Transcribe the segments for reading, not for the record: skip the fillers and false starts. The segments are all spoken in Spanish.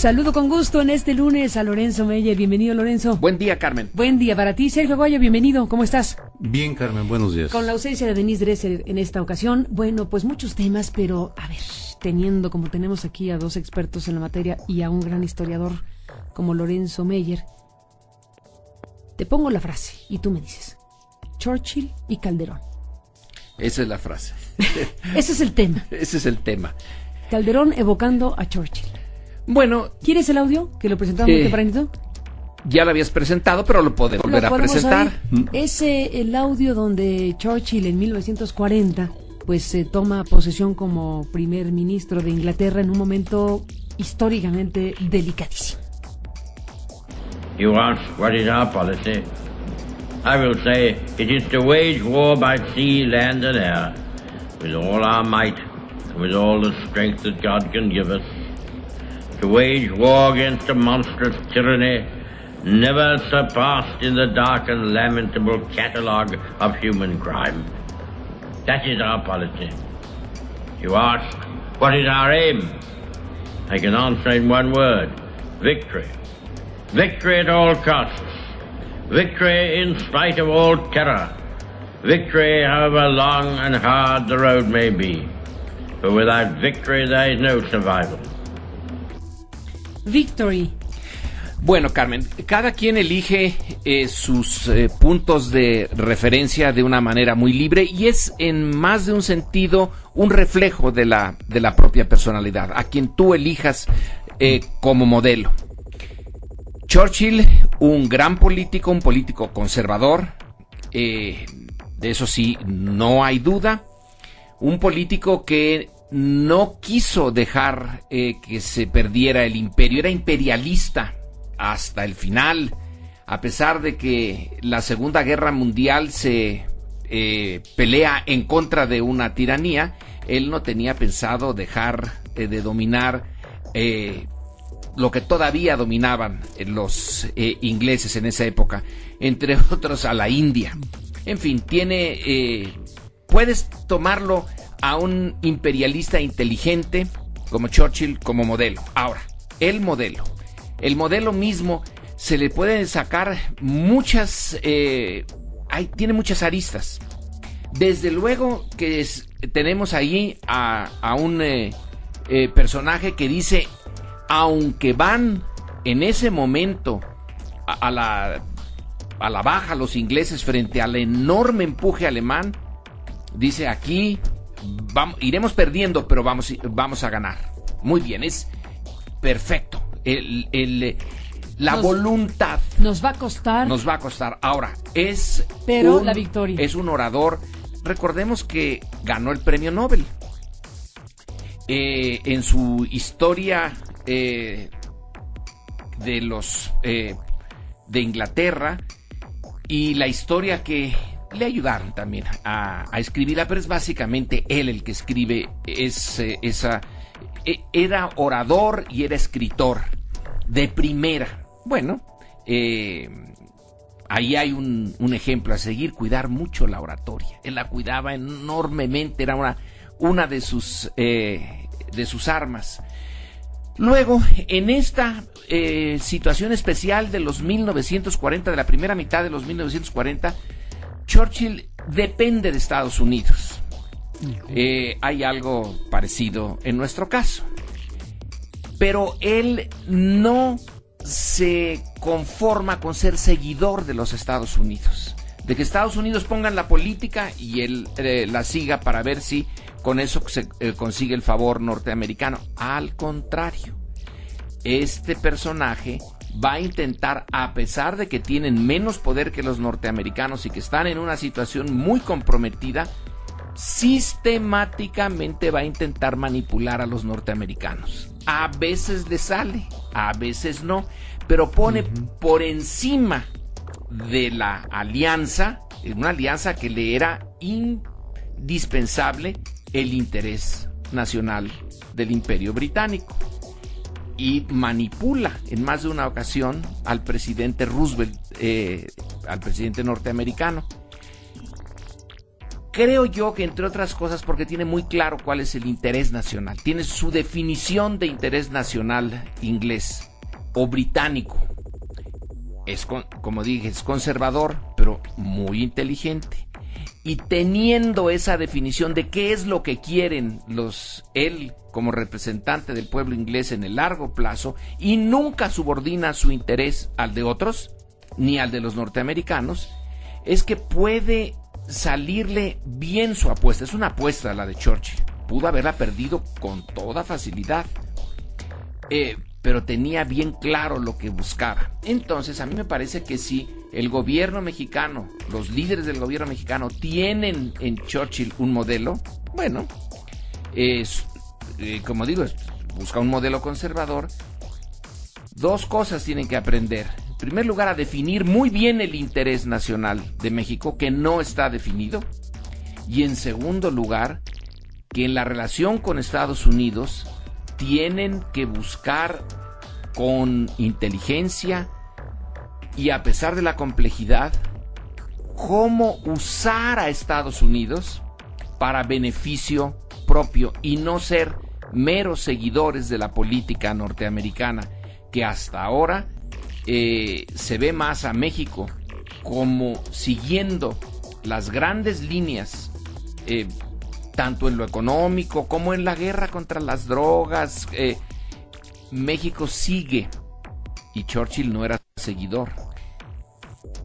Saludo con gusto en este lunes a Lorenzo Meyer. Bienvenido, Lorenzo. Buen día, Carmen. Buen día para ti. Sergio Goyo, bienvenido. ¿Cómo estás? Bien, Carmen, buenos días. Con la ausencia de Denise Dresser en esta ocasión. Bueno, pues muchos temas, pero a ver, teniendo como tenemos aquí a dos expertos en la materia y a un gran historiador como Lorenzo Meyer, te pongo la frase y tú me dices: Churchill y Calderón. Esa es la frase. Ese es el tema. Ese es el tema. Calderón evocando a Churchill. Bueno, ¿quieres el audio que lo presentamos muy tempranito? Ya lo habías presentado, pero lo podemos volver a presentar. Es el audio donde Churchill en 1940 pues toma posesión como primer ministro de Inglaterra en un momento históricamente delicadísimo. You ask what is our policy? I will say it is to wage war by sea, land and air, with all our might, and with all the strength that God can give us, to wage war against a monstrous tyranny never surpassed in the dark and lamentable catalogue of human crime. That is our policy. You ask, what is our aim? I can answer in one word: victory. Victory at all costs. Victory in spite of all terror. Victory however long and hard the road may be. For without victory there is no survival. Victory. Bueno, Carmen, cada quien elige sus puntos de referencia de una manera muy libre y es en más de un sentido un reflejo de la propia personalidad, a quien tú elijas como modelo. Churchill, un gran político, un político conservador, de eso sí, no hay duda, un político que no quiso dejar que se perdiera el imperio, era imperialista hasta el final, a pesar de que la Segunda Guerra Mundial se pelea en contra de una tiranía, él no tenía pensado dejar de dominar lo que todavía dominaban los ingleses en esa época, entre otros a la India. En fin, puedes tomarlo a un imperialista inteligente como Churchill como modelo. Ahora, el modelo mismo se le pueden sacar tiene muchas aristas. Desde luego que tenemos ahí a un personaje que dice, aunque van en ese momento a la baja los ingleses frente al enorme empuje alemán, dice aquí iremos perdiendo, pero vamos a ganar. Muy bien, es perfecto. La voluntad nos va a costar. Ahora, la victoria. Es un orador. Recordemos que ganó el premio Nobel. En su historia de Inglaterra y la historia que le ayudaron también a escribirla, pero es básicamente él el que escribe era orador y era escritor de primera. Bueno, ahí hay un ejemplo a seguir: cuidar mucho la oratoria. Él la cuidaba enormemente, era una de sus armas. Luego, en esta situación especial de los 1940, de la primera mitad de los 1940, Churchill depende de Estados Unidos. Hay algo parecido en nuestro caso. Pero él no se conforma con ser seguidor de los Estados Unidos. De que Estados Unidos pongan la política y él la siga para ver si con eso se consigue el favor norteamericano. Al contrario, este personaje va a intentar, a pesar de que tienen menos poder que los norteamericanos y que están en una situación muy comprometida, sistemáticamente va a intentar manipular a los norteamericanos. A veces le sale, a veces no, pero pone por encima de la alianza, una alianza que le era indispensable, el interés nacional del Imperio Británico. Y manipula en más de una ocasión al presidente Roosevelt, al presidente norteamericano. Creo yo que, entre otras cosas, porque tiene muy claro cuál es el interés nacional. Tiene su definición de interés nacional inglés o británico. Como dije, es conservador, pero muy inteligente. Y teniendo esa definición de qué es lo que quieren él como representante del pueblo inglés en el largo plazo, y nunca subordina su interés al de otros, ni al de los norteamericanos, es que puede salirle bien su apuesta. Es una apuesta la de Churchill. Pudo haberla perdido con toda facilidad, pero tenía bien claro lo que buscaba. Entonces, a mí me parece que si el gobierno mexicano, los líderes del gobierno mexicano tienen en Churchill un modelo, bueno, como digo, busca un modelo conservador. Dos cosas tienen que aprender. En primer lugar, a definir muy bien el interés nacional de México, que no está definido. Y en segundo lugar, que en la relación con Estados Unidos tienen que buscar con inteligencia y a pesar de la complejidad, cómo usar a Estados Unidos para beneficio propio y no ser meros seguidores de la política norteamericana, que hasta ahora se ve más a México como siguiendo las grandes líneas, tanto en lo económico como en la guerra contra las drogas. México sigue, y Churchill no era seguidor.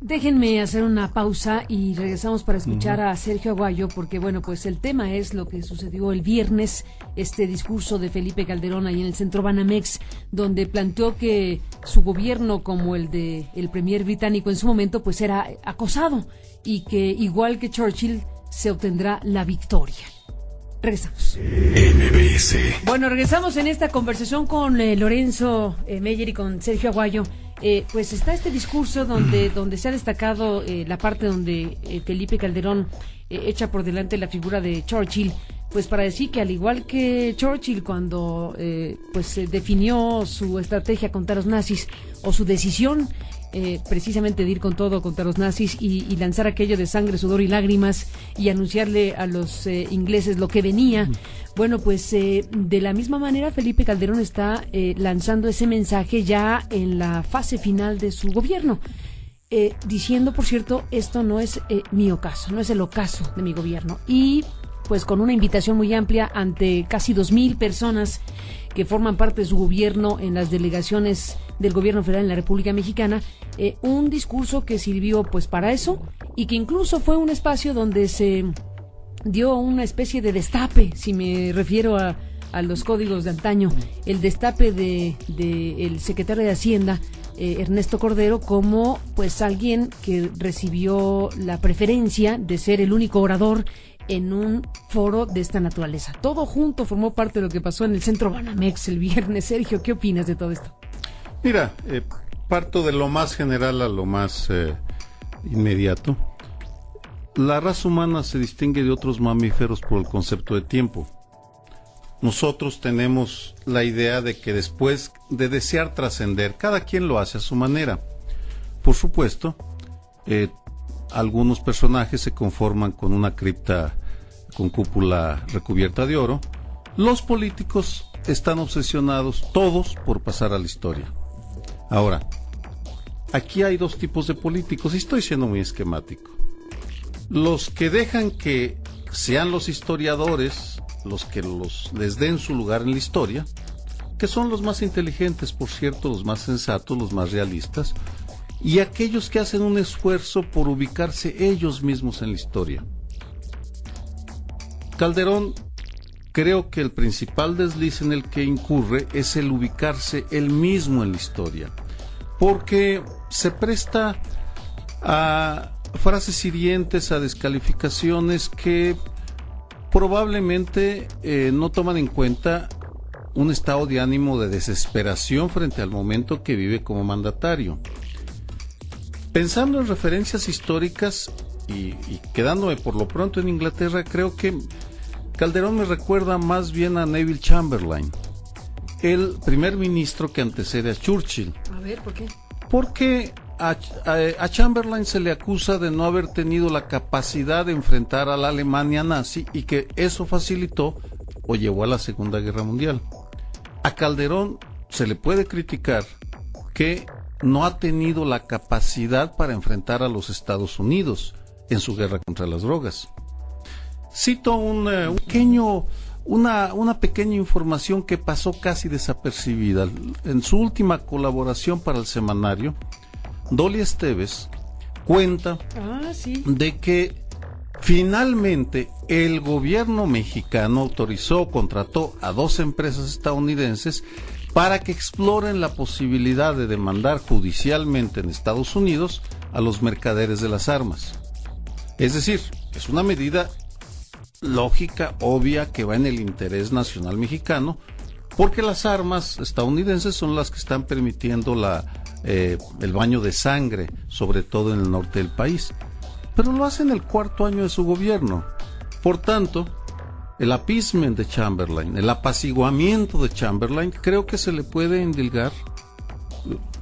Déjenme hacer una pausa y regresamos para escuchar a Sergio Aguayo, porque bueno, pues el tema es lo que sucedió el viernes, este discurso de Felipe Calderón ahí en el centro Banamex, donde planteó que su gobierno, como el de el premier británico en su momento, pues era acosado, y que igual que Churchill se obtendrá la victoria. Regresamos. MBS. Bueno, regresamos en esta conversación con Lorenzo Meyer y con Sergio Aguayo. Pues está este discurso donde se ha destacado la parte donde Felipe Calderón echa por delante la figura de Churchill, pues para decir que al igual que Churchill cuando definió su estrategia contra los nazis, o su decisión precisamente de ir con todo contra los nazis y lanzar aquello de sangre, sudor y lágrimas y anunciarle a los ingleses lo que venía. Bueno, pues de la misma manera Felipe Calderón está lanzando ese mensaje ya en la fase final de su gobierno, diciendo, por cierto, esto no es mi ocaso, no es el ocaso de mi gobierno, y pues con una invitación muy amplia ante casi 2,000 personas que forman parte de su gobierno en las delegaciones del gobierno federal en la República Mexicana, un discurso que sirvió pues para eso, y que incluso fue un espacio donde se dio una especie de destape, si me refiero a los códigos de antaño, el destape de el secretario de Hacienda, Ernesto Cordero, como pues alguien que recibió la preferencia de ser el único orador en un foro de esta naturaleza. Todo junto formó parte de lo que pasó en el centro Banamex el viernes. Sergio, ¿qué opinas de todo esto? Mira, parto de lo más general a lo más inmediato. La raza humana se distingue de otros mamíferos por el concepto de tiempo. Nosotros tenemos la idea de que después de desear trascender, cada quien lo hace a su manera. Por supuesto, algunos personajes se conforman con una cripta con cúpula recubierta de oro. Los políticos están obsesionados todos por pasar a la historia. Ahora, aquí hay dos tipos de políticos, y estoy siendo muy esquemático. Los que dejan que sean los historiadores los que les den su lugar en la historia, que son los más inteligentes, por cierto, los más sensatos, los más realistas, y aquellos que hacen un esfuerzo por ubicarse ellos mismos en la historia. Calderón, creo que el principal desliz en el que incurre es el ubicarse él mismo en la historia, porque se presta a frases hirientes, a descalificaciones que probablemente no toman en cuenta un estado de ánimo de desesperación frente al momento que vive como mandatario. Pensando en referencias históricas y quedándome por lo pronto en Inglaterra, creo que Calderón me recuerda más bien a Neville Chamberlain, el primer ministro que antecede a Churchill. A ver, ¿por qué? Porque a Chamberlain se le acusa de no haber tenido la capacidad de enfrentar a la Alemania nazi y que eso facilitó o llevó a la Segunda Guerra Mundial. A Calderón se le puede criticar que no ha tenido la capacidad para enfrentar a los Estados Unidos en su guerra contra las drogas. Cito una pequeña información que pasó casi desapercibida. En su última colaboración para el semanario, Dolly Esteves cuenta de que finalmente el gobierno mexicano contrató a 2 empresas estadounidenses para que exploren la posibilidad de demandar judicialmente en Estados Unidos a los mercaderes de las armas. Es decir, es una medida lógica, obvia, que va en el interés nacional mexicano, porque las armas estadounidenses son las que están permitiendo el baño de sangre, sobre todo en el norte del país. Pero lo hace en el 4º año de su gobierno. Por tanto, el appeasement de Chamberlain, el apaciguamiento de Chamberlain, creo que se le puede endilgar,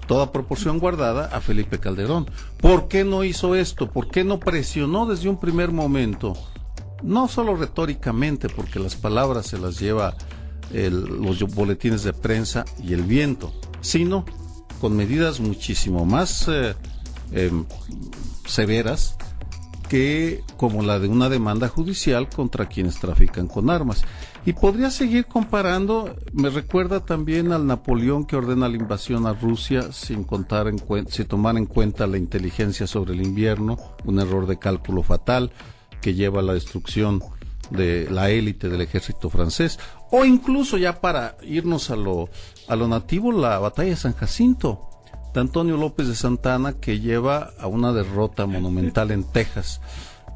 toda proporción guardada, a Felipe Calderón. ¿Por qué no hizo esto? ¿Por qué no presionó desde un primer momento? No solo retóricamente, porque las palabras se las lleva los boletines de prensa y el viento, sino con medidas muchísimo más severas, que como la de una demanda judicial contra quienes trafican con armas. Y podría seguir comparando. Me recuerda también al Napoleón que ordena la invasión a Rusia sin tomar en cuenta la inteligencia sobre el invierno, un error de cálculo fatal que lleva a la destrucción de la élite del ejército francés, o incluso, ya para irnos a lo nativo, la batalla de San Jacinto de Antonio López de Santana, que lleva a una derrota monumental en Texas,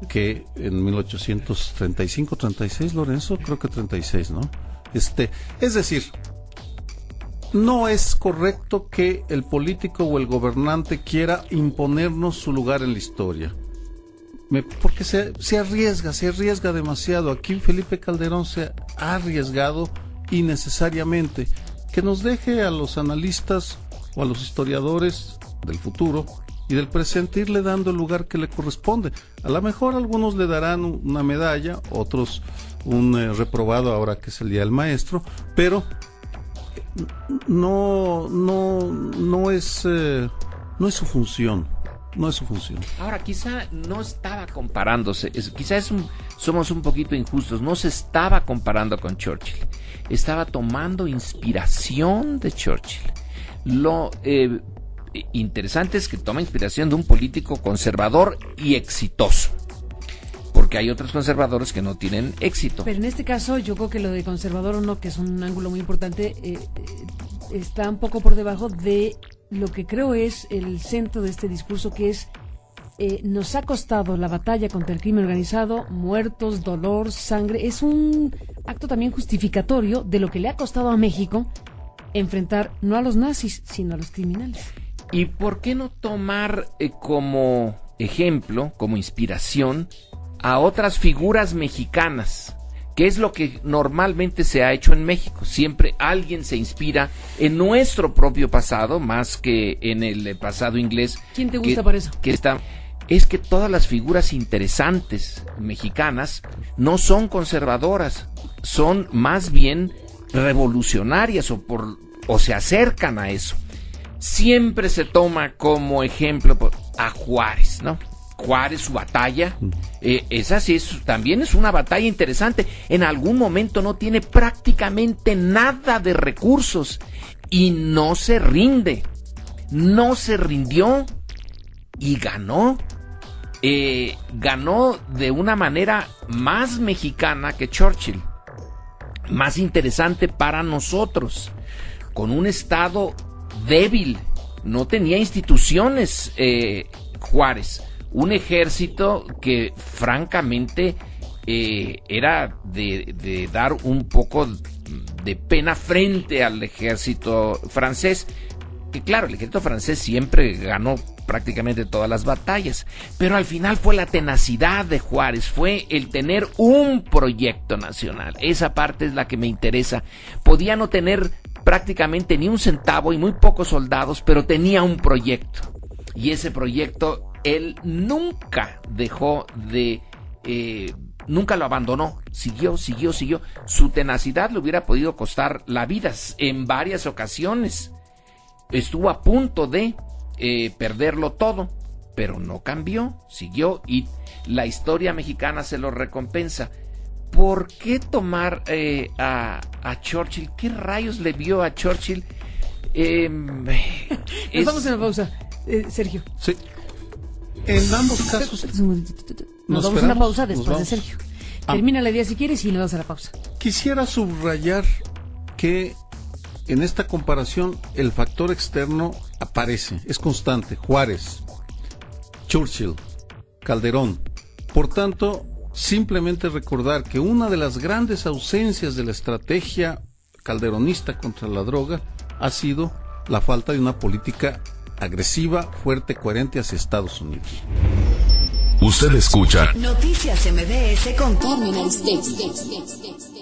que en 1835-36, Lorenzo, creo que 36, ¿no? Es decir, no es correcto que el político o el gobernante quiera imponernos su lugar en la historia, porque se arriesga demasiado. Aquí Felipe Calderón se ha arriesgado innecesariamente. Que nos deje a los analistas o a los historiadores del futuro y del presente irle dando el lugar que le corresponde. A lo mejor algunos le darán una medalla, otros un reprobado ahora que es el Día del Maestro, pero no es su función. No es su función. Ahora, quizá no estaba comparándose, somos un poquito injustos, no se estaba comparando con Churchill, estaba tomando inspiración de Churchill. Lo interesante es que toma inspiración de un político conservador y exitoso, porque hay otros conservadores que no tienen éxito. Pero en este caso yo creo que lo de conservador o no, que es un ángulo muy importante, está un poco por debajo de lo que creo es el centro de este discurso, que es nos ha costado la batalla contra el crimen organizado, muertos, dolor, sangre. Es un acto también justificatorio de lo que le ha costado a México enfrentar no a los nazis, sino a los criminales. ¿Y por qué no tomar como ejemplo, como inspiración, a otras figuras mexicanas? ¿Qué es lo que normalmente se ha hecho en México? Siempre alguien se inspira en nuestro propio pasado, más que en el pasado inglés. ¿Quién te gusta por eso? Es que todas las figuras interesantes mexicanas no son conservadoras, son más bien revolucionarias o se acercan a eso. Siempre se toma como ejemplo a Juárez, ¿no? Juárez, su batalla, esa sí también es una batalla interesante. En algún momento no tiene prácticamente nada de recursos y no se rindió y ganó. Ganó de una manera más mexicana que Churchill, más interesante para nosotros, con un estado débil, no tenía instituciones, Juárez. Un ejército que francamente era de dar un poco de pena frente al ejército francés, que claro, el ejército francés siempre ganó prácticamente todas las batallas, pero al final fue la tenacidad de Juárez, fue el tener un proyecto nacional. Esa parte es la que me interesa. Podía no tener prácticamente ni un centavo y muy pocos soldados, pero tenía un proyecto. Y ese proyecto él nunca dejó de... nunca lo abandonó, siguió. Su tenacidad le hubiera podido costar la vida en varias ocasiones. Estuvo a punto de perderlo todo, pero no cambió, siguió, y la historia mexicana se lo recompensa. ¿Por qué tomar a Churchill? ¿Qué rayos le vio a Churchill? Nos vamos a una pausa, Sergio. Sí. En ambos casos. Nos vamos a una pausa después de Sergio. Termina la idea si quieres y nos vamos a la pausa. Quisiera subrayar que en esta comparación el factor externo aparece, es constante. Juárez, Churchill, Calderón. Por tanto, simplemente recordar que una de las grandes ausencias de la estrategia calderonista contra la droga ha sido la falta de una política agresiva, fuerte, coherente hacia Estados Unidos. Usted escucha Noticias MBS con Carmen Aristegui.